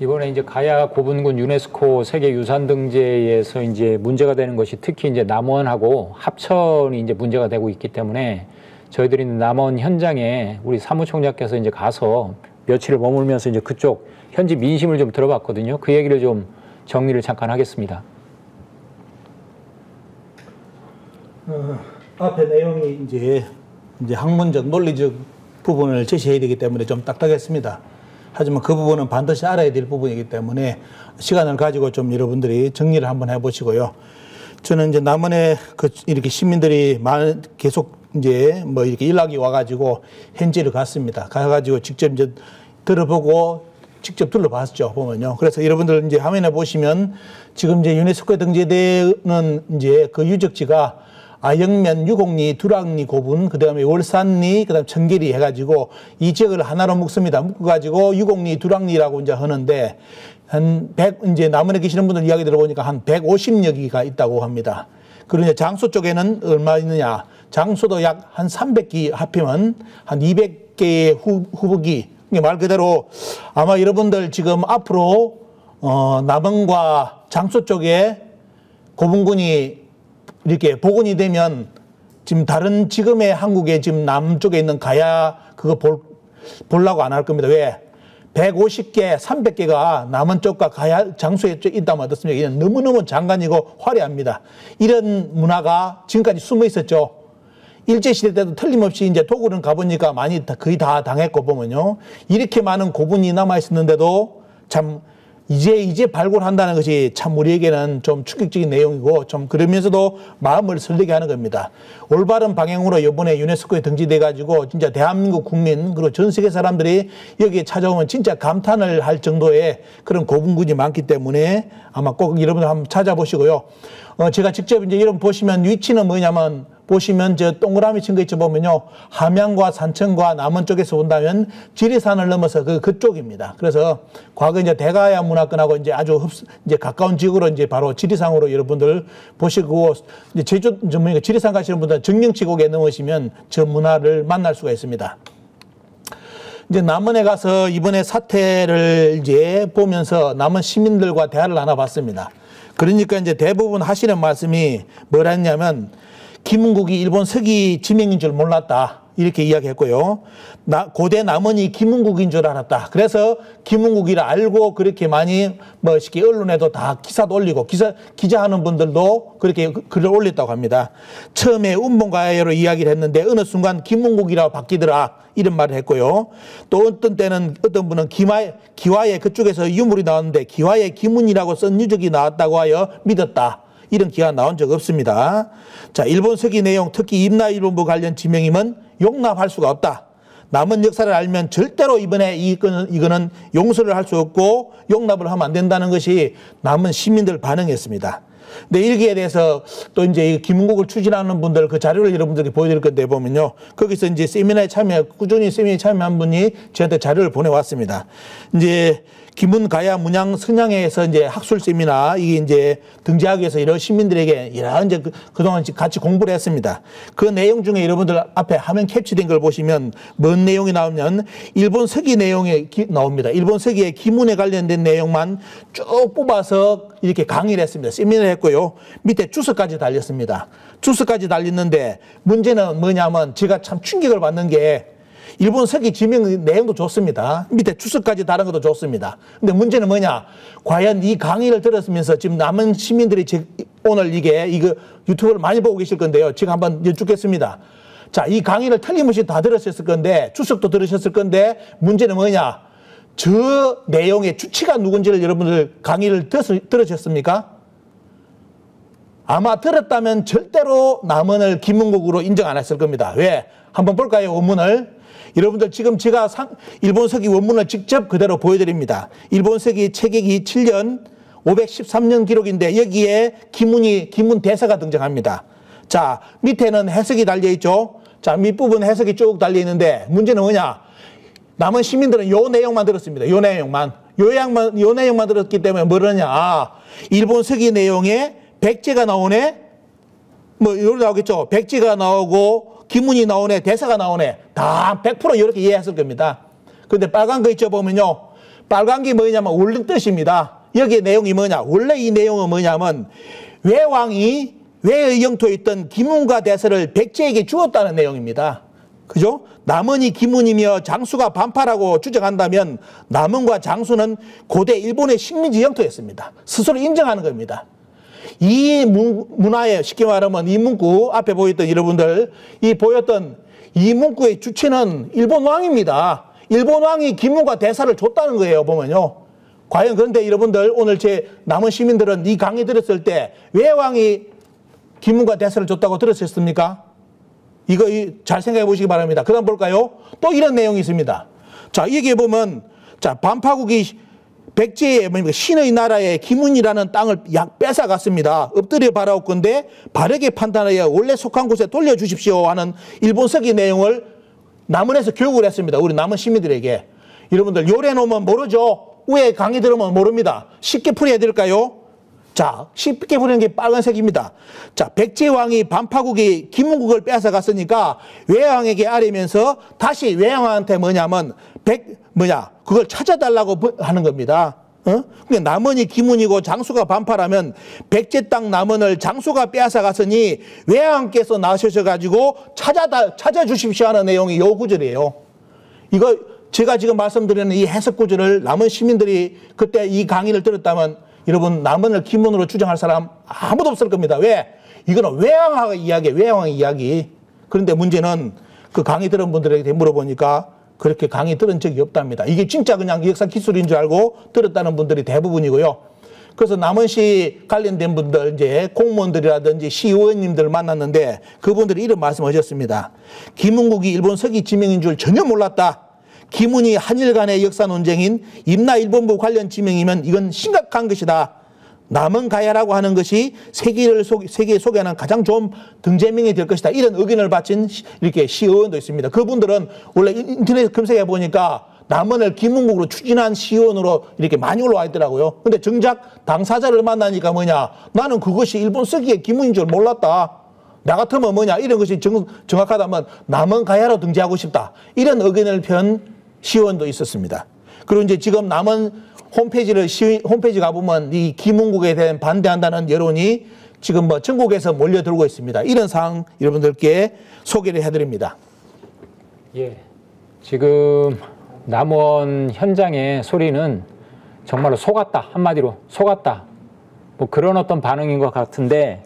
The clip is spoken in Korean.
이번에 이제 가야 고분군 유네스코 세계유산 등재에서 이제 문제가 되는 것이 특히 이제 남원하고 합천이 이제 문제가 되고 있기 때문에 저희들이 남원 현장에 우리 사무총장께서 이제 가서 며칠을 머물면서 이제 그쪽 현지 민심을 좀 들어봤거든요. 그 얘기를 좀 정리를 잠깐 하겠습니다. 앞에 내용이 이제 학문적, 논리적 부분을 제시해야 되기 때문에 좀 딱딱했습니다. 하지만 그 부분은 반드시 알아야 될 부분이기 때문에 시간을 가지고 좀 여러분들이 정리를 한번 해보시고요. 저는 이제 남원에 이렇게 시민들이 계속 이제 뭐 이렇게 연락이 와가지고 현지를 갔습니다. 가가지고 직접 이제 들어보고 직접 둘러봤죠, 보면요. 그래서 여러분들 이제 화면에 보시면 지금 이제 유네스코에 등재되는 이제 그 유적지가 아영면, 유곡리, 두락리 고분, 그 다음에 월산리, 그 다음에 청계리 해가지고 이 지역을 하나로 묶습니다. 묶어가지고 유곡리, 두락리라고 이제 하는데 이제 남원에 계시는 분들 이야기 들어보니까 한 150여 기가 있다고 합니다. 그리고 이제 장소 쪽에는 얼마 있느냐. 장소도 약 한 300기 합하면 한 200개의 후보기. 말 그대로 아마 여러분들 지금 앞으로 남원과 장소 쪽에 고분군이 이렇게 복원이 되면 지금 다른 지금의 한국의 지금 남쪽에 있는 가야 그거 보려고 안 할 겁니다. 왜? 150개, 300개가 남원 쪽과 가야 장소에 있다면 어떻습니까? 이는 너무너무 장관이고 화려합니다. 이런 문화가 지금까지 숨어 있었죠. 일제시대 때도 틀림없이 이제 도굴은 가보니까 많이 거의 다 당했고 보면요. 이렇게 많은 고분이 남아있었는데도 참 이제 발굴한다는 것이 참 우리에게는 좀 충격적인 내용이고 좀 그러면서도 마음을 설레게 하는 겁니다. 올바른 방향으로 이번에 유네스코에 등재돼가지고 진짜 대한민국 국민 그리고 전 세계 사람들이 여기에 찾아오면 진짜 감탄을 할 정도의 그런 고분군이 많기 때문에 아마 꼭 여러분들 한번 찾아보시고요. 제가 직접 이제 여러분 보시면 위치는 뭐냐면 보시면 저 동그라미 친 거 있죠 보면요. 함양과 산천과 남원 쪽에서 본다면 지리산을 넘어서 그쪽입니다. 그래서 과거 이제 대가야 문화권하고 이제 아주 이제 가까운 지역으로 이제 바로 지리산으로 여러분들 보시고 이제 제주 전문가 지리산 가시는 분들은 정령지곡에 넘으시면 저 문화를 만날 수가 있습니다. 이제 남원에 가서 이번에 사태를 이제 보면서 남원 시민들과 대화를 나눠봤습니다. 그러니까 이제 대부분 하시는 말씀이 뭐라 했냐면 김은국이 일본 서기 지명인 줄 몰랐다. 이렇게 이야기했고요. 고대 남원이 김은국인 줄 알았다. 그래서 김은국이라 알고 그렇게 많이 쉽게 언론에도 다 기사도 올리고 기자하는 분들도 그렇게 글을 올렸다고 합니다. 처음에 운봉가야로 이야기를 했는데 어느 순간 김은국이라고 바뀌더라. 이런 말을 했고요. 또 어떤 때는 어떤 분은 기와에 그쪽에서 유물이 나왔는데 기와에 김은이라고 쓴 유적이 나왔다고 하여 믿었다. 이런 기가 나온 적 없습니다. 자, 일본 서기 내용, 특히 임나일본부 관련 지명임은 용납할 수가 없다. 남은 역사를 알면 절대로 이번에 이거는 용서를 할 수 없고 용납을 하면 안 된다는 것이 남은 시민들 반응이었습니다. 근데 일기에 대해서 또 이제 김은국을 추진하는 분들 그 자료를 여러분들께 보여드릴 건데 보면요. 거기서 이제 꾸준히 세미나에 참여한 분이 저한테 자료를 보내왔습니다. 이제 김은가야 문양 성향에서 이제 학술 세미나 이게 이제 등재하기 위해서 이런 시민들에게 이런 이제 그동안 같이 공부를 했습니다. 그 내용 중에 여러분들 앞에 화면 캡처된 걸 보시면 뭔 내용이 나오면 일본 서기 내용이 나옵니다. 일본 서기의 기문에 관련된 내용만 쭉 뽑아서 이렇게 강의를 했습니다. 세미나를 했고요. 밑에 주석까지 달렸습니다. 주석까지 달렸는데 문제는 뭐냐면 제가 참 충격을 받는 게 일본 서기 지명 내용도 좋습니다. 밑에 주석까지 다른 것도 좋습니다. 근데 문제는 뭐냐? 과연 이 강의를 들었으면서 지금 남은 시민들이 오늘 이거 유튜브를 많이 보고 계실 건데요. 제가 한번 여쭙겠습니다. 자, 이 강의를 틀림없이 다 들으셨을 건데, 주석도 들으셨을 건데, 문제는 뭐냐? 저 내용의 주치가 누군지를 여러분들 강의를 들으셨습니까? 아마 들었다면 절대로 남원을 김은국으로 인정 안 했을 겁니다. 왜? 한번 볼까요? 원문을. 여러분들 지금 제가 일본 서기 원문을 직접 그대로 보여드립니다. 일본 서기 채객이 7년 513년 기록인데 여기에 기문 대사가 등장합니다. 자, 밑에는 해석이 달려있죠. 자, 밑부분 해석이 쭉 달려있는데 문제는 뭐냐? 남은 시민들은 요 내용만 들었습니다. 요 내용만 들었기 때문에 뭐라냐? 일본 서기 내용에 백제가 나오네? 이렇게 나오겠죠. 백제가 나오고 기문이 나오네, 대사가 나오네. 다 100% 이렇게 이해했을 겁니다. 근데 빨간 거 있죠, 보면요. 빨간 게 뭐냐면 원래 뜻입니다. 여기에 내용이 뭐냐? 원래 이 내용은 뭐냐면 외왕이 외의 영토에 있던 기문과 대서를 백제에게 주었다는 내용입니다. 그죠? 남원이 기문이며 장수가 반파라고 주장한다면 남원과 장수는 고대 일본의 식민지 영토였습니다. 스스로 인정하는 겁니다. 이 문화에 쉽게 말하면 이 문구 앞에 보였던 여러분들 이 보였던 이 문구의 주체는 일본 왕입니다. 일본 왕이 기문과 대사를 줬다는 거예요. 보면요. 과연 그런데 여러분들 오늘 제 남은 시민들은 이 강의 들었을 때 왜 왕이 기문과 대사를 줬다고 들었습니까? 이거 잘 생각해 보시기 바랍니다. 그 다음 볼까요? 또 이런 내용이 있습니다. 자, 여기에 보면 자 반파국이 백제의 신의 나라의 기문이라는 땅을 약 뺏어갔습니다. 엎드려 바라옵건대 바르게 판단하여 원래 속한 곳에 돌려주십시오 하는 일본서기 내용을 남원에서 교육을 했습니다. 우리 남원 시민들에게. 여러분들 요래 놓으면 모르죠. 위에 강의 들으면 모릅니다. 쉽게 풀어야 될까요? 자, 쉽게 풀는 게 빨간색입니다. 자, 백제왕이 반파국이 기문국을 뺏어갔으니까 외왕에게 아뢰면서 다시 외왕한테 뭐냐면 그걸 찾아달라고 하는 겁니다. 그러니까 남원이 기문이고 장수가 반파라면 백제 땅 남원을 장수가 빼앗아갔으니 외왕께서 나서셔가지고 찾아주십시오 하는 내용이 요 구절이에요. 이거 제가 지금 말씀드리는 이 해석 구절을 남원 시민들이 그때 이 강의를 들었다면 여러분 남원을 기문으로 주장할 사람 아무도 없을 겁니다. 왜? 이거는 외왕의 이야기. 그런데 문제는 그 강의 들은 분들에게 물어보니까 그렇게 강의 들은 적이 없답니다. 이게 진짜 그냥 역사 기술인 줄 알고 들었다는 분들이 대부분이고요. 그래서 남원시 관련된 분들 이제 공무원들이라든지 시의원님들 만났는데 그분들이 이런 말씀하셨습니다. 기문국이 일본 서기 지명인 줄 전혀 몰랐다. 기문이 한일 간의 역사 논쟁인 임나 일본부 관련 지명이면 이건 심각한 것이다. 남원 가야라고 하는 것이 세계에 소개하는 가장 좋은 등재명이 될 것이다. 이런 의견을 바친 이렇게 시의원도 있습니다. 그분들은 원래 인터넷 검색해 보니까 남원을 기문국으로 추진한 시의원으로 이렇게 많이 올라와 있더라고요. 근데 정작 당사자를 만나니까 뭐냐? 나는 그것이 일본 서기의 기문인 줄 몰랐다. 나 같으면 뭐냐? 이런 것이 정확하다면 남원 가야로 등재하고 싶다. 이런 의견을 편 시의원도 있었습니다. 그리고 이제 지금 남원 홈페이지 가보면 이 기문국에 대한 반대한다는 여론이 지금 뭐 전국에서 몰려들고 있습니다. 이런 상황 여러분들께 소개를 해드립니다. 예. 지금 남원 현장의 소리는 정말로 속았다. 한마디로 속았다. 뭐 그런 어떤 반응인 것 같은데